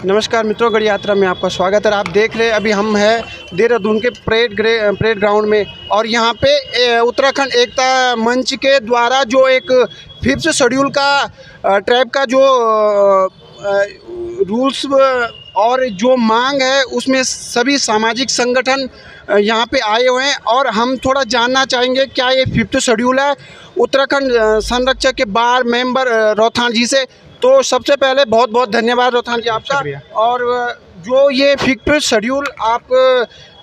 नमस्कार मित्रों, गढ़ यात्रा में आपका स्वागत है। आप देख रहे हैं अभी हम हैं देहरादून के परेड ग्राउंड में, और यहाँ पे उत्तराखंड एकता मंच के द्वारा जो एक 5th शेड्यूल का ट्राइब का जो रूल्स और जो मांग है उसमें सभी सामाजिक संगठन यहाँ पे आए हुए हैं, और हम थोड़ा जानना चाहेंगे क्या ये 5th शेड्यूल है उत्तराखंड संरक्षक के बार मेंबर रोहतान जी से। तो सबसे पहले बहुत बहुत धन्यवाद रोहतान जी आपका। और जो ये 5th शेड्यूल आप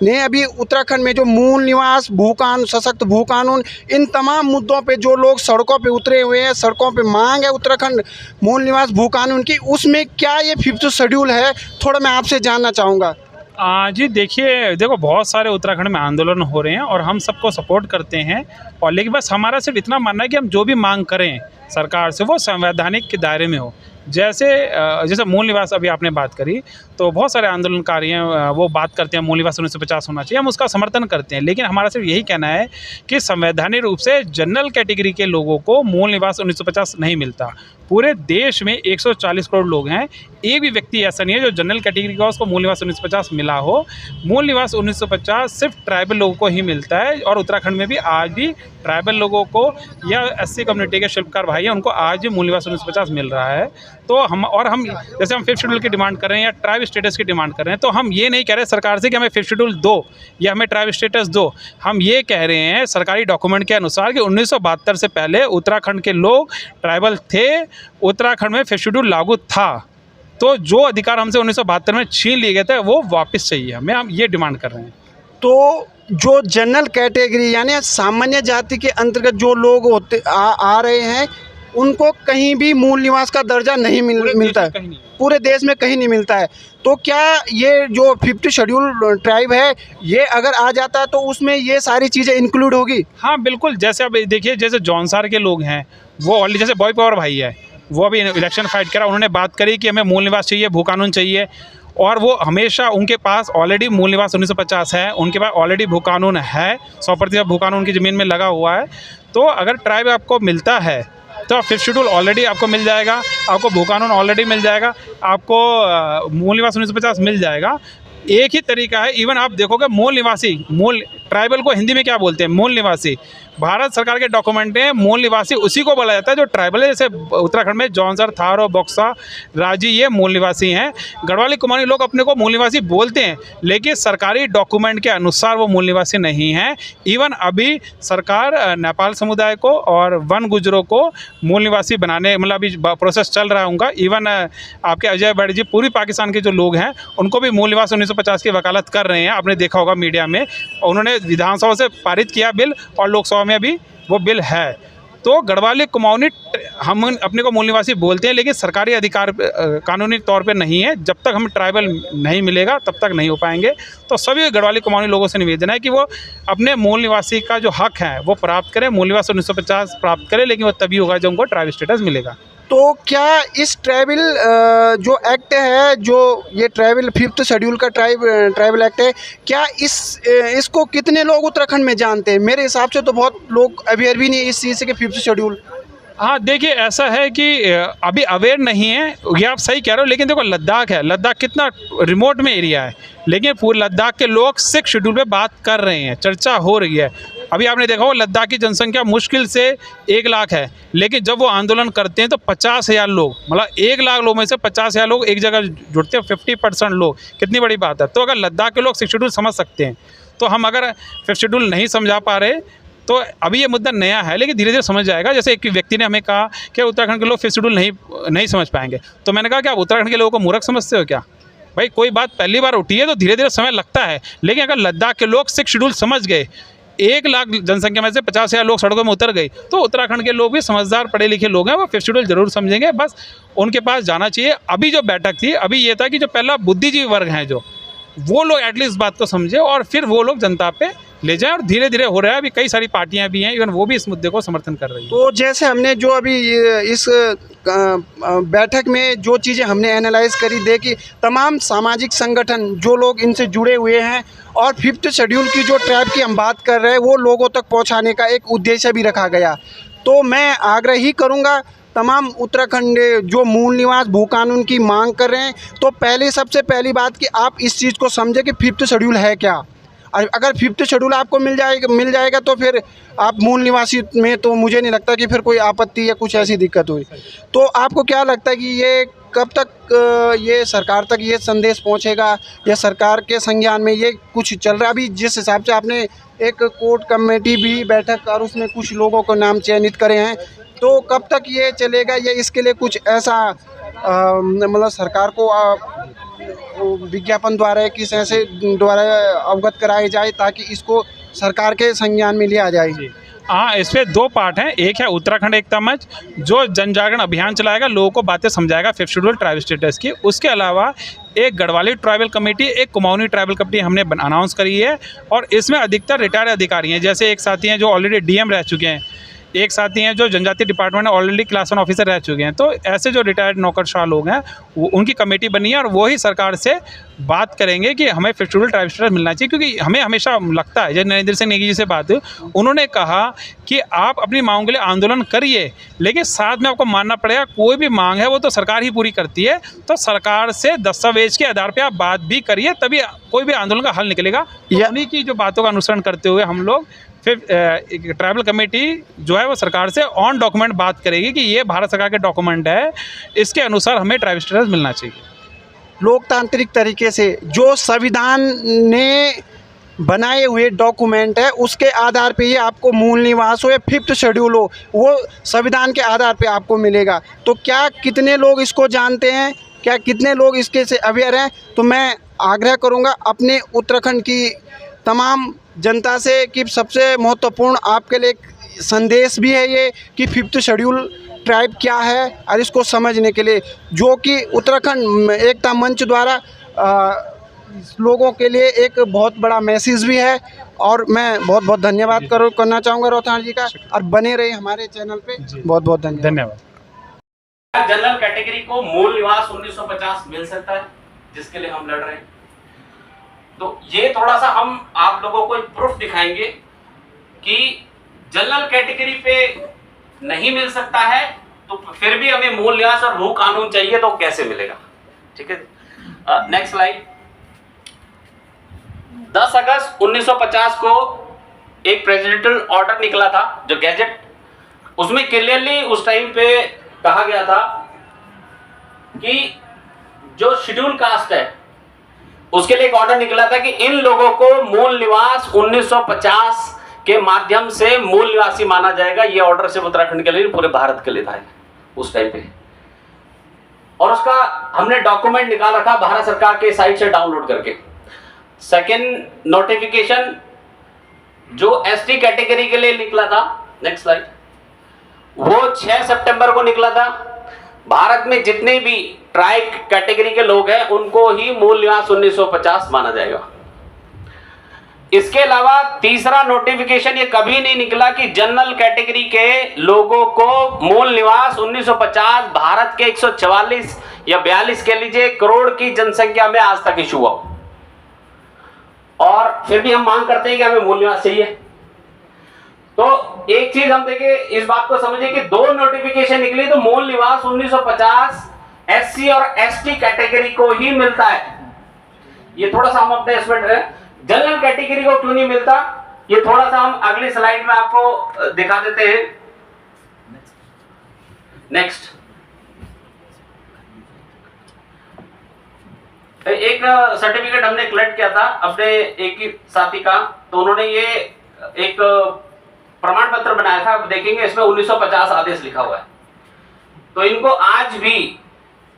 ने अभी उत्तराखंड में जो मूल निवास, भू कानून, सशक्त भू कानून, इन तमाम मुद्दों पे जो लोग सड़कों पे उतरे हुए हैं, सड़कों पे मांग है उत्तराखंड मूल निवास भू कानून की, उसमें क्या ये 5th शेड्यूल है, थोड़ा मैं आपसे जानना चाहूँगा। जी देखो बहुत सारे उत्तराखंड में आंदोलन हो रहे हैं और हम सबको सपोर्ट करते हैं, और लेकिन बस हमारा सिर्फ इतना मानना है कि हम जो भी मांग करें सरकार से वो संवैधानिक के दायरे में हो। जैसे मूल निवास अभी आपने बात करी, तो बहुत सारे आंदोलनकारी हैं वो बात करते हैं मूल निवास 1950 होना चाहिए, हम उसका समर्थन करते हैं, लेकिन हमारा सिर्फ यही कहना है कि संवैधानिक रूप से जनरल कैटेगरी के लोगों को मूल निवास 1950 नहीं मिलता। पूरे देश में 140 करोड़ लोग हैं, एक भी व्यक्ति ऐसा नहीं है जो जनरल कैटेगरी का उसको मूल निवास 1950 मिला हो। मूल निवास 1950 सिर्फ ट्राइबल लोगों को ही मिलता है, और उत्तराखंड में भी आज भी ट्राइबल लोगों को या SC कम्युनिटी के शिल्पकार भाई हैं उनको आज भी मूल निवास 1950 मिल रहा है। तो हम जैसे हम 5th शेड्यूल की डिमांड कर रहे हैं या ट्राइब स्टेटस की डिमांड कर रहे हैं, तो हम ये नहीं कह रहे सरकार से कि हमें 5th शेड्यूल दो या हमें ट्राइब स्टेटस दो। हम ये कह रहे हैं सरकारी डॉक्यूमेंट के अनुसार कि 1972 से पहले उत्तराखंड के लोग ट्राइबल थे, उत्तराखंड में 5th शेड्यूल लागू था, तो जो अधिकार हमसे 1972 में छीन लिए गए थे वो वापस चाहिए हमें, हम ये डिमांड कर रहे हैं। तो जो जनरल कैटेगरी यानी सामान्य जाति के अंतर्गत जो लोग आ रहे हैं, उनको कहीं भी मूल निवास का दर्जा नहीं मिलता है, पूरे देश में कहीं नहीं मिलता है। तो क्या ये जो 5th शेड्यूल ट्राइब है, ये अगर आ जाता है तो उसमें ये सारी चीज़ें इंक्लूड होगी? हाँ बिल्कुल, जैसे अब देखिए जैसे जौनसार के लोग हैं वो ऑलरेडी, जैसे बॉय पावर भाई है वो अभी इलेक्शन फाइट करा, उन्होंने बात करी कि हमें मूल निवास चाहिए, भू कानून चाहिए, और वो हमेशा उनके पास ऑलरेडी मूल निवास 1950 है, उनके पास ऑलरेडी भू कानून है, 100% भू कानून उनकी ज़मीन में लगा हुआ है। तो अगर ट्राइब आपको मिलता है तो 5th शेड्यूल ऑलरेडी आपको मिल जाएगा, आपको भू कानून ऑलरेडी मिल जाएगा, आपको मूल निवास 1950 मिल जाएगा। एक ही तरीका है, इवन आप देखोगे मूल निवासी, मूल ट्राइबल को हिंदी में क्या बोलते हैं, मूल निवासी। भारत सरकार के डॉक्यूमेंट में मूल निवासी उसी को बोला जाता है जो ट्राइबल है। जैसे उत्तराखंड में जौनसर, थारो, बक्सा, राजी ये मूल निवासी हैं। गढ़वाली कुमाऊनी लोग अपने को मूल निवासी बोलते हैं, लेकिन सरकारी डॉक्यूमेंट के अनुसार वो मूल निवासी नहीं हैं। इवन अभी सरकार नेपाल समुदाय को और वन गुजरों को मूल निवासी बनाने, मतलब अभी प्रोसेस चल रहा है उनका। इवन आपके अजय बैठ जी पूर्वी पाकिस्तान के जो लोग हैं उनको भी मूल निवास 1950 की वकालत कर रहे हैं, आपने देखा होगा मीडिया में। उन्होंने विधानसभा से पारित किया बिल, और लोकसभा में अभी वो बिल है। तो गढ़वाली कुमाऊनी हम अपने को मूल निवासी बोलते हैं, लेकिन सरकारी अधिकार कानूनी तौर पे नहीं है। जब तक हमें ट्राइबल नहीं मिलेगा तब तक नहीं हो पाएंगे। तो सभी गढ़वाली कुमाऊनी लोगों से निवेदन है कि वो अपने मूल निवासी का जो हक है वो प्राप्त करें, मूल निवास 1950 प्राप्त करें, लेकिन वो तभी होगा जब उनको ट्राइब स्टेटस मिलेगा। तो क्या इस ट्राइबल जो एक्ट है, जो ये ट्राइबल 5th शेड्यूल का ट्राइबल एक्ट है, क्या इसको कितने लोग उत्तराखंड में जानते हैं? मेरे हिसाब से तो बहुत लोग अवेयर भी नहीं है इस चीज़ से कि 5th शेड्यूल। हाँ देखिए, ऐसा है कि अभी अवेयर नहीं है, ये आप सही कह रहे हो, लेकिन देखो लद्दाख है, लद्दाख कितना रिमोट में एरिया है, लेकिन पूरे लद्दाख के लोग 6th शेड्यूल पे बात कर रहे हैं, चर्चा हो रही है। अभी आपने देखा हो लद्दाख की जनसंख्या मुश्किल से 1 लाख है, लेकिन जब वो आंदोलन करते हैं तो 50,000 लोग, मतलब 1 लाख लोगों में से 50,000 लोग एक जगह जुड़ते हैं, 50% लोग, कितनी बड़ी बात है। तो अगर लद्दाख के लोग 6th शेड्यूल समझ सकते हैं, तो हम अगर 5th शेड्यूल नहीं समझा पा रहे, तो अभी ये मुद्दा नया है, लेकिन धीरे धीरे समझ जाएगा। जैसे एक व्यक्ति ने हमें कहा कि उत्तराखंड के लोग 5th शेड्यूल नहीं समझ पाएंगे, तो मैंने कहा कि आप उत्तराखंड के लोगों को मूर्ख समझते हो क्या? भाई कोई बात पहली बार उठी है तो धीरे धीरे समय लगता है, लेकिन अगर लद्दाख के लोग 6th शेड्यूल समझ गए, 1 लाख जनसंख्या में से 50,000 लोग सड़कों में उतर गए, तो उत्तराखंड के लोग भी समझदार पढ़े लिखे लोग हैं, वो 5th शेड्यूल जरूर समझेंगे। बस उनके पास जाना चाहिए। अभी जो बैठक थी, अभी ये था कि जो पहला बुद्धिजीवी वर्ग हैं जो वो लोग एटलीस्ट बात को समझे, और फिर वो लोग जनता पे ले जाएं, और धीरे धीरे हो रहा है। अभी कई सारी पार्टियां भी हैं, इवन वो भी इस मुद्दे को समर्थन कर रही हैं। तो जैसे हमने जो अभी इस बैठक में जो चीज़ें हमने एनालाइज करी, देखी, तमाम सामाजिक संगठन जो लोग इनसे जुड़े हुए हैं, और 5th शेड्यूल की जो ट्राइब की हम बात कर रहे हैं वो लोगों तक पहुंचाने का एक उद्देश्य भी रखा गया। तो मैं आग्रह ही करूंगा तमाम उत्तराखंड जो मूल निवास भू कानून की मांग कर रहे हैं, तो पहले सबसे पहली बात कि आप इस चीज़ को समझें कि 5th शेड्यूल है क्या। और अगर 5th शेड्यूल आपको मिल जाएगा तो फिर आप मूल निवासी में, तो मुझे नहीं लगता कि फिर कोई आपत्ति या कुछ ऐसी दिक्कत हुई। तो आपको क्या लगता है कि ये कब तक ये सरकार तक ये संदेश पहुंचेगा, या सरकार के संज्ञान में ये कुछ चल रहा है? अभी जिस हिसाब से आपने एक कोर्ट कमेटी भी बैठक और उसमें कुछ लोगों को नाम चयनित करे हैं, तो कब तक ये चलेगा, या इसके लिए कुछ ऐसा मतलब सरकार को विज्ञापन द्वारा किस ऐसे द्वारा अवगत कराया जाए ताकि इसको सरकार के संज्ञान में लिया जाए? हाँ, इस पर 2 पार्ट हैं। एक है उत्तराखंड एकता मंच, जो जन जागरण अभियान चलाएगा, लोगों को बातें समझाएगा 5th शेड्यूल ट्राइबल स्टेटस की। उसके अलावा एक गढ़वाली ट्राइबल कमेटी, एक कुमाऊनी ट्राइबल कमेटी हमने अनाउंस करी है, और इसमें अधिकतर रिटायर्ड अधिकारी हैं। जैसे एक साथी हैं जो ऑलरेडी डीएम रह चुके हैं, एक साथी हैं जो जनजातीय डिपार्टमेंट में ऑलरेडी क्लास 1 ऑफिसर रह चुके हैं। तो ऐसे जो रिटायर्ड नौकरशाह लोग हैं, उनकी कमेटी बनी है, और वो ही सरकार से बात करेंगे कि हमें 5th शेड्यूल ट्राइबल स्टेटस मिलना चाहिए। क्योंकि हमें हमेशा लगता है, जैसे नरेंद्र सिंह नेगी जी से बात हुई, उन्होंने कहा कि आप अपनी मांगों के लिए आंदोलन करिए, लेकिन साथ में आपको मानना पड़ेगा कोई भी मांग है वो तो सरकार ही पूरी करती है। तो सरकार से दस्तावेज के आधार पर आप बात भी करिए, तभी कोई भी आंदोलन का हल निकलेगा। उन्हीं की जो बातों का अनुसरण करते हुए हम लोग फिर ट्राइबल कमेटी जो है वो सरकार से ऑन डॉक्यूमेंट बात करेगी कि ये भारत सरकार के डॉक्यूमेंट है, इसके अनुसार हमें ट्राइबल स्टेटस मिलना चाहिए। लोकतांत्रिक तरीके से जो संविधान ने बनाए हुए डॉक्यूमेंट है, उसके आधार पे ही आपको मूल निवास हो या 5th शेड्यूल हो, वो संविधान के आधार पे आपको मिलेगा। तो क्या कितने लोग इसको जानते हैं, क्या कितने लोग इसके से अवेयर हैं? तो मैं आग्रह करूँगा अपने उत्तराखंड की तमाम जनता से कि सबसे महत्वपूर्ण आपके लिए एक संदेश भी है ये कि 5th शेड्यूल ट्राइब क्या है, और इसको समझने के लिए जो कि उत्तराखंड एकता मंच द्वारा लोगों के लिए एक बहुत बड़ा मैसेज भी है। और मैं बहुत बहुत धन्यवाद करना चाहूँगा रोहतान जी का, और बने रहे हमारे चैनल पे। बहुत बहुत धन्यवाद। जनरल कैटेगरी को मूल निवास 1950 मिल सकता है, जिसके लिए हम लड़ रहे हैं। तो ये थोड़ा सा हम आप लोगों को प्रूफ दिखाएंगे कि जनरल कैटेगरी पे नहीं मिल सकता है, तो फिर भी हमें मूल निवास और भू कानून चाहिए, तो कैसे मिलेगा? ठीक है, नेक्स्ट स्लाइड। 10 अगस्त 1950 को एक प्रेसिडेंशियल ऑर्डर निकला था, जो गैजेट, उसमें क्लियरली उस टाइम पे कहा गया था कि जो शेड्यूल कास्ट है उसके लिए एक ऑर्डर निकला था कि इन लोगों को मूल निवास 1950 के माध्यम से मूल निवासी माना जाएगा। ये ऑर्डर सिर्फ उत्तराखंड के लिए, पूरे भारत के लिए था उस टाइम पे। और उसका हमने डॉक्यूमेंट निकाल रखा भारत सरकार के साइट से डाउनलोड करके। सेकेंड नोटिफिकेशन जो एसटी कैटेगरी के लिए निकला था, नेक्स्ट स्लाइड, वो 6 सितंबर को निकला था। भारत में जितने भी ट्राइब कैटेगरी के लोग हैं उनको ही मूल निवास 1950 माना जाएगा। इसके अलावा तीसरा नोटिफिकेशन ये कभी नहीं निकला कि जनरल कैटेगरी के लोगों को मूल निवास 1950 भारत के 144 या 42 के लीजिए करोड़ की जनसंख्या में आज तक इशू हुआ। और फिर भी हम मांग करते हैं कि हमें मूल निवास चाहिए। तो एक चीज हम देखिए, इस बात को समझिए कि 2 नोटिफिकेशन निकली, तो मूल निवास 1950 एससी और एसटी कैटेगरी को ही मिलता है। ये थोड़ा सा हम अपने एस्टिमेट है, जनरल कैटेगरी को क्यों नहीं मिलता, ये थोड़ा सा हम अगली स्लाइड में आपको दिखा देते हैं। नेक्स्ट, एक सर्टिफिकेट हमने कलेक्ट किया था अपने एक ही साथी का, तो उन्होंने ये एक प्रमाण पत्र बनाया था। आप देखेंगे इसमें 1950 आदेश लिखा हुआ है। तो इनको आज भी,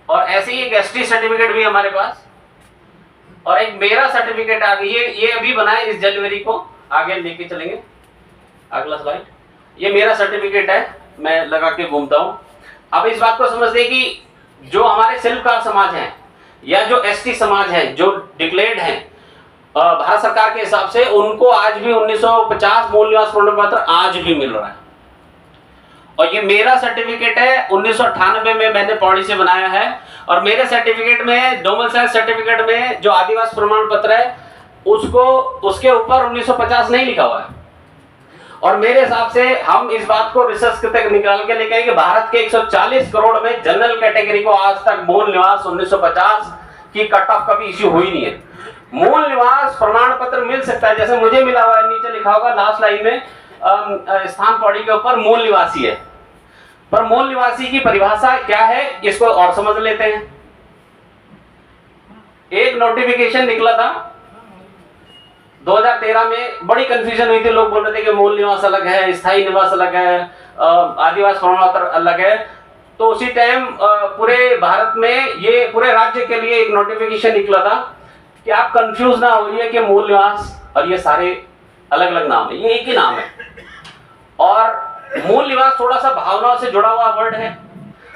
और ऐसे ही एक एसटी सर्टिफिकेट भी हमारे पास, और एक मेरा सर्टिफिकेट आ गई, ये अभी बना है इस जनवरी को, आगे लेके चलेंगे। अगला स्लाइड, ये मेरा सर्टिफिकेट है, मैं लगा के घूमता हूं। अब इस बात को समझते कि जो हमारे शिल्पकार समाज हैं या जो एसटी समाज है जो डिक्लेयर्ड है भारत सरकार के हिसाब से, उनको आज भी 1950 मूल निवास प्रमाण पत्र आज भी मिल रहा है। और ये मेरा सर्टिफिकेट है, 1998 में मैंने पौड़ी से बनाया है। और मेरे सर्टिफिकेट में, डोमिसाइल सर्टिफिकेट में जो आदिवासी प्रमाण पत्र है उसको, उसके ऊपर 1950 नहीं लिखा हुआ है। और मेरे हिसाब से हम इस बात को रिसर्च तक निकाल के लेके आए कि भारत के 140 करोड़ में जनरल कैटेगरी को आज तक मूल निवास 1950 की कट ऑफ कभी इश्यू हुई नहीं है। मूल निवास प्रमाण पत्र मिल सकता है, जैसे मुझे मिला हुआ है, नीचे लिखा होगा लास्ट लाइन में स्थान पौड़ी के ऊपर मूल निवासी है। पर मूल निवासी की परिभाषा क्या है इसको और समझ लेते हैं। एक नोटिफिकेशन निकला था 2013 में, बड़ी कंफ्यूजन हुई थी, लोग बोल रहे थे कि मूल निवास अलग है, स्थायी निवास अलग है, आदिवासी प्रमाण पत्र अलग है। तो उसी टाइम पूरे भारत में ये पूरे राज्य के लिए एक नोटिफिकेशन निकला था कि आप कंफ्यूज ना होइए कि मूल निवास और ये सारे अलग अलग नाम है, ये एक ही नाम है। और मूल निवास थोड़ा सा भावनाओं से जुड़ा हुआ वर्ड है,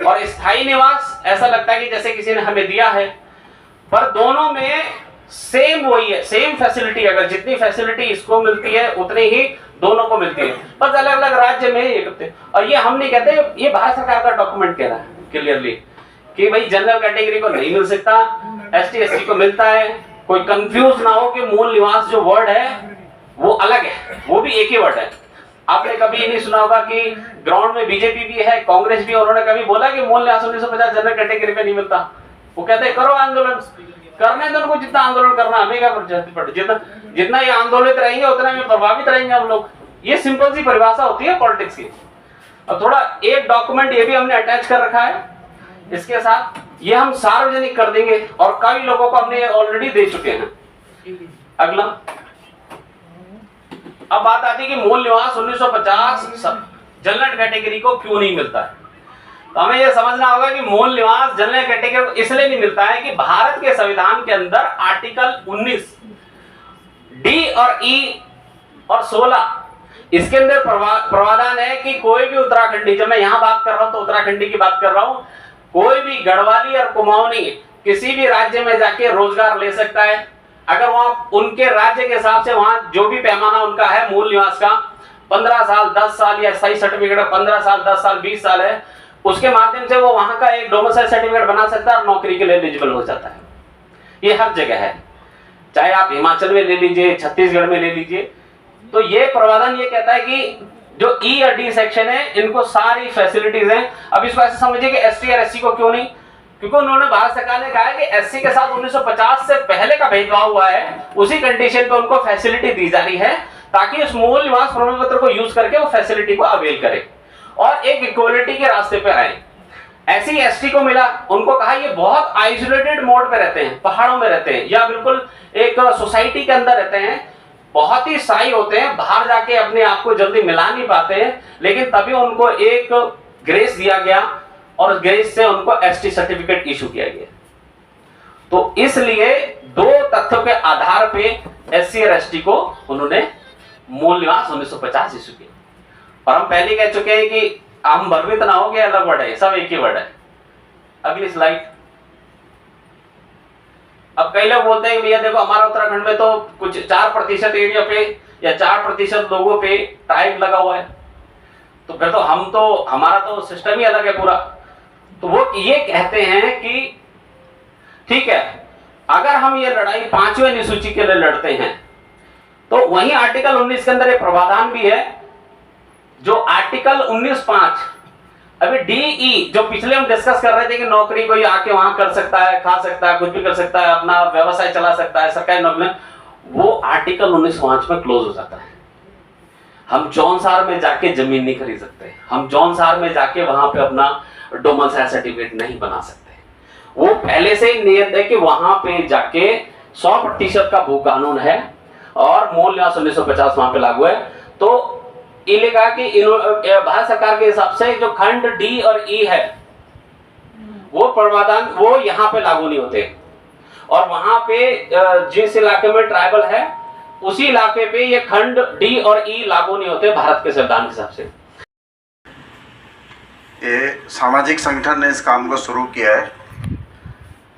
और स्थायी निवास ऐसा लगता है कि जैसे किसी ने हमें दिया है, पर दोनों में सेम वही है, सेम फैसिलिटी। अगर जितनी फैसिलिटी इसको मिलती है उतनी ही दोनों को मिलती है, बस अलग अलग राज्य में ये करते हैं। और ये हम नहीं कहते, ये भारत सरकार का डॉक्यूमेंट कह रहा है क्लियरली कि भाई जनरल कैटेगरी को नहीं मिल सकता, एसटी एससी को मिलता है। कोई कंफ्यूज ना हो कि मूल निवास जो वर्ड है वो अलग है, वो भी एक ही वर्ड है। आपने कभी नहीं सुना होगा कि ग्राउंड में बीजेपी भी है, कांग्रेस भी, उन्होंने कभी बोला कि मूल निवास 1950 जनरल कैटेगरी पे नहीं मिलता। वो कहते हैं करो आंदोलन, करने दो उनको, जितना आंदोलन करना हमें क्या पड़े, जितना ये आंदोलित रहेंगे उतना में प्रभावित रहेंगे हम लोग। ये सिंपल सी परिभाषा होती है पॉलिटिक्स की। और थोड़ा एक डॉक्यूमेंट ये भी हमने अटैच कर रखा है इसके साथ, ये हम सार्वजनिक कर देंगे और कई लोगों को हमने ऑलरेडी दे चुके हैं। अगला, अब बात आती है कि मूल निवास 1950 जनरल कैटेगरी को क्यों नहीं मिलता है। तो हमें यह समझना होगा कि मूल निवास जनरल कैटेगरी को इसलिए नहीं मिलता है कि भारत के संविधान के अंदर आर्टिकल 19 डी और ई और 16 इसके अंदर प्रावधान है कि कोई भी उत्तराखंडी, जब मैं यहां बात कर रहा हूं तो उत्तराखंडी की बात कर रहा हूं, कोई भी गढ़वाली और कुमाऊनी किसी भी राज्य में जाके रोजगार ले सकता है, अगर वहां उनके राज्य के हिसाब से वहां जो भी पैमाना उनका है मूल निवास का 15 साल 10 साल या स्थायी सर्टिफिकेट 15 साल 10 साल 20 साल है, उसके माध्यम से वो वहां का एक डोमिसाइल सर्टिफिकेट बना सकता है और नौकरी के लिए एलिजिबल हो जाता है। ये हर जगह है, चाहे आप हिमाचल में ले लीजिए, छत्तीसगढ़ में ले लीजिए। तो ये प्रावधान ये कहता है कि जो ई और डी सेक्शन है इनको सारी फैसिलिटीज हैं। अब इसको ऐसे समझिए कि एसटी और एससी को क्यों नहीं, क्योंकि उन्होंने भारत सरकार ने कहा है कि एससी के साथ 1950 से पहले का भेदभाव हुआ है, उसी कंडीशन पे उनको फैसिलिटी दी जा रही है ताकि उस मूल निवास प्रमाण पत्र को यूज करके वो फैसिलिटी को अवेल करे और एक इक्वलिटी के रास्ते पे आए। ऐसी एसटी को मिला, उनको कहा ये बहुत आइसोलेटेड मोड पे रहते हैं, पहाड़ों में रहते हैं या बिल्कुल एक सोसाइटी के अंदर रहते हैं, बहुत ही शाई होते हैं, बाहर जाके अपने आप को जल्दी मिला नहीं पाते हैं, लेकिन तभी उनको एक ग्रेस दिया गया और उस ग्रेस से उनको एसटी सर्टिफिकेट इशू किया गया। तो इसलिए दो तथ्यों के आधार पे एससी और एसटी को उन्होंने मूल निवास 1950 इशू किया। और हम पहले कह चुके हैं कि हम भ्रमित ना हो, अलग वर्ड है, सब एक ही वर्ड है। अगली स्लाइड। अब कई लोग बोलते हैं कि भैया देखो हमारा उत्तराखंड में तो कुछ 4% एरिया पे या 4% लोगों पे ट्राइब लगा हुआ है, तो फिर तो हम तो हमारा तो सिस्टम ही अलग है पूरा। तो वो ये कहते हैं कि ठीक है, अगर हम ये लड़ाई 5वें अनुसूची के लिए लड़ते हैं तो वही आर्टिकल 19 के अंदर एक प्रावधान भी है, जो आर्टिकल 19(5) अभी डीई जो पिछले हम डिस्कस कर रहे थे कि नौकरी कोई आके वहां कर सकता है, खा सकता है, कुछ भी कर सकता है, अपना व्यवसाय चला सकता है, सरकारी नौकरी, वो आर्टिकल 19(5) में क्लोज हो जाता है। हम जौनसार में जाके जमीन नहीं खरीद सकते, हम जौनसार में जाके वहां पे अपना डोमिसाइल सर्टिफिकेट नहीं बना सकते। वो पहले से ही नियत है कि वहां पे जाके 100% का भू कानून है और मूल निवास 1950 वहां पे लागू है। तो ये कहा कि भारत सरकार के हिसाब से जो खंड डी और ई है वो प्रावधान वो यहाँ पे लागू नहीं होते, और वहां पे जिस इलाके में ट्राइबल है उसी इलाके पे ये खंड डी और ई लागू नहीं होते भारत के संविधान के हिसाब से। ये सामाजिक संगठन ने इस काम को शुरू किया है,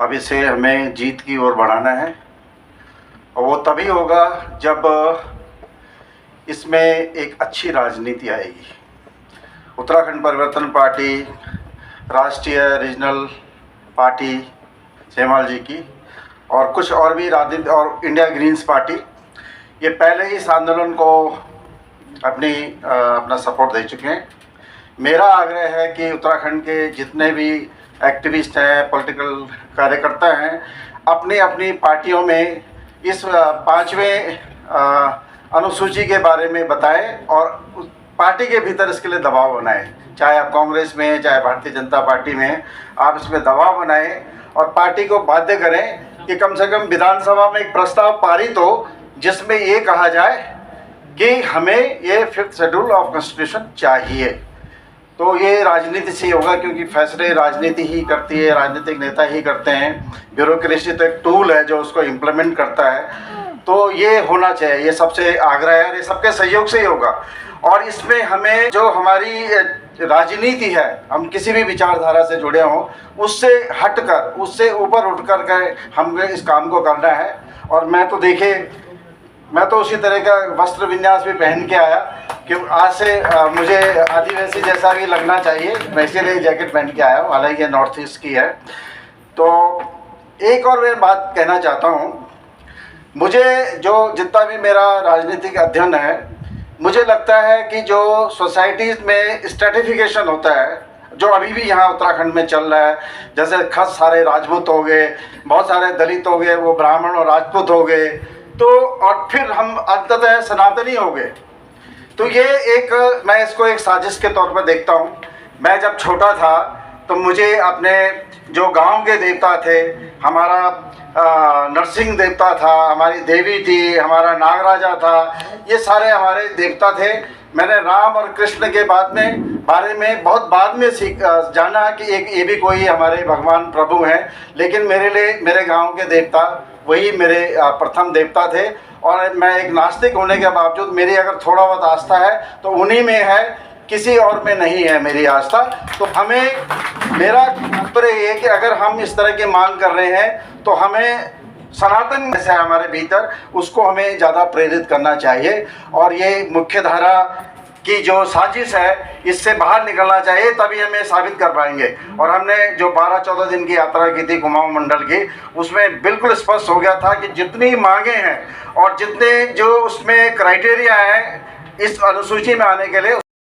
अब इसे हमें जीत की ओर बढ़ाना है, और वो तभी होगा जब इसमें एक अच्छी राजनीति आएगी। उत्तराखंड परिवर्तन पार्टी, राष्ट्रीय रीजनल पार्टी सेमाल जी की, और कुछ और भी राजनीति, और इंडिया ग्रीन्स पार्टी, ये पहले ही इस आंदोलन को अपना सपोर्ट दे चुके हैं। मेरा आग्रह है कि उत्तराखंड के जितने भी एक्टिविस्ट हैं, पॉलिटिकल कार्यकर्ता हैं, अपनी अपनी पार्टियों में इस 5वें अनुसूची के बारे में बताएं और पार्टी के भीतर इसके लिए दबाव बनाएं। चाहे आप कांग्रेस में हैं, चाहे भारतीय जनता पार्टी में हैं, आप इसमें दबाव बनाएं और पार्टी को बाध्य करें कि कम से कम विधानसभा में एक प्रस्ताव पारित हो जिसमें ये कहा जाए कि हमें ये 5th शेड्यूल ऑफ कॉन्स्टिट्यूशन चाहिए। तो ये राजनीति से होगा, क्योंकि फैसले राजनीति ही करती है, राजनीतिक नेता ही करते हैं। ब्यूरोक्रेसी तो एक टूल है जो उसको इम्प्लीमेंट करता है। तो ये होना चाहिए, ये सबसे आग्रह है, ये सबके सहयोग से ही होगा। और इसमें हमें जो हमारी राजनीति है, हम किसी भी विचारधारा से जुड़े हों, उससे हटकर, उससे ऊपर उठकर के हमें इस काम को करना है। और मैं तो उसी तरह का वस्त्र विन्यास भी पहन के आया कि आज से मुझे आदिवासी जैसा भी लगना चाहिए, मैं इसीलिए जैकेट पहन के आया हूँ, हालांकि ये नॉर्थ ईस्ट की है। तो एक और मैं बात कहना चाहता हूँ, मुझे जो जितना भी मेरा राजनीतिक अध्ययन है, मुझे लगता है कि जो सोसाइटीज़ में स्ट्रेटिफिकेशन होता है, जो अभी भी यहाँ उत्तराखंड में चल रहा है, जैसे खास सारे राजपूत हो गए, बहुत सारे दलित हो गए, वो ब्राह्मण और राजपूत हो गए, तो और फिर हम अंततः सनातनी हो गए। तो ये मैं इसको एक साजिश के तौर पर देखता हूँ। मैं जब छोटा था तो मुझे अपने जो गांव के देवता थे, हमारा नरसिंह देवता था, हमारी देवी थी, हमारा नागराजा था, ये सारे हमारे देवता थे। मैंने राम और कृष्ण के बारे में बहुत बाद में जाना कि ये भी कोई हमारे भगवान प्रभु हैं, लेकिन मेरे लिए मेरे गांव के देवता वही मेरे प्रथम देवता थे। और मैं एक नास्तिक होने के बावजूद मेरी अगर थोड़ा बहुत आस्था है तो उन्हीं में है, किसी और में नहीं है मेरी आस्था। तो मेरा तात्पर्य ये है कि अगर हम इस तरह की मांग कर रहे हैं तो हमें सनातन जैसे हमारे भीतर, उसको हमें ज़्यादा प्रेरित करना चाहिए। और ये मुख्य धारा की जो साजिश है, इससे बाहर निकलना चाहिए, तभी हमें साबित कर पाएंगे। और हमने जो 12-14 दिन की यात्रा की थी कुमाऊं मंडल की, उसमें बिल्कुल स्पष्ट हो गया था कि जितनी मांगे हैं और जितने जो उसमें क्राइटेरिया हैं इस अनुसूची में आने के लिए,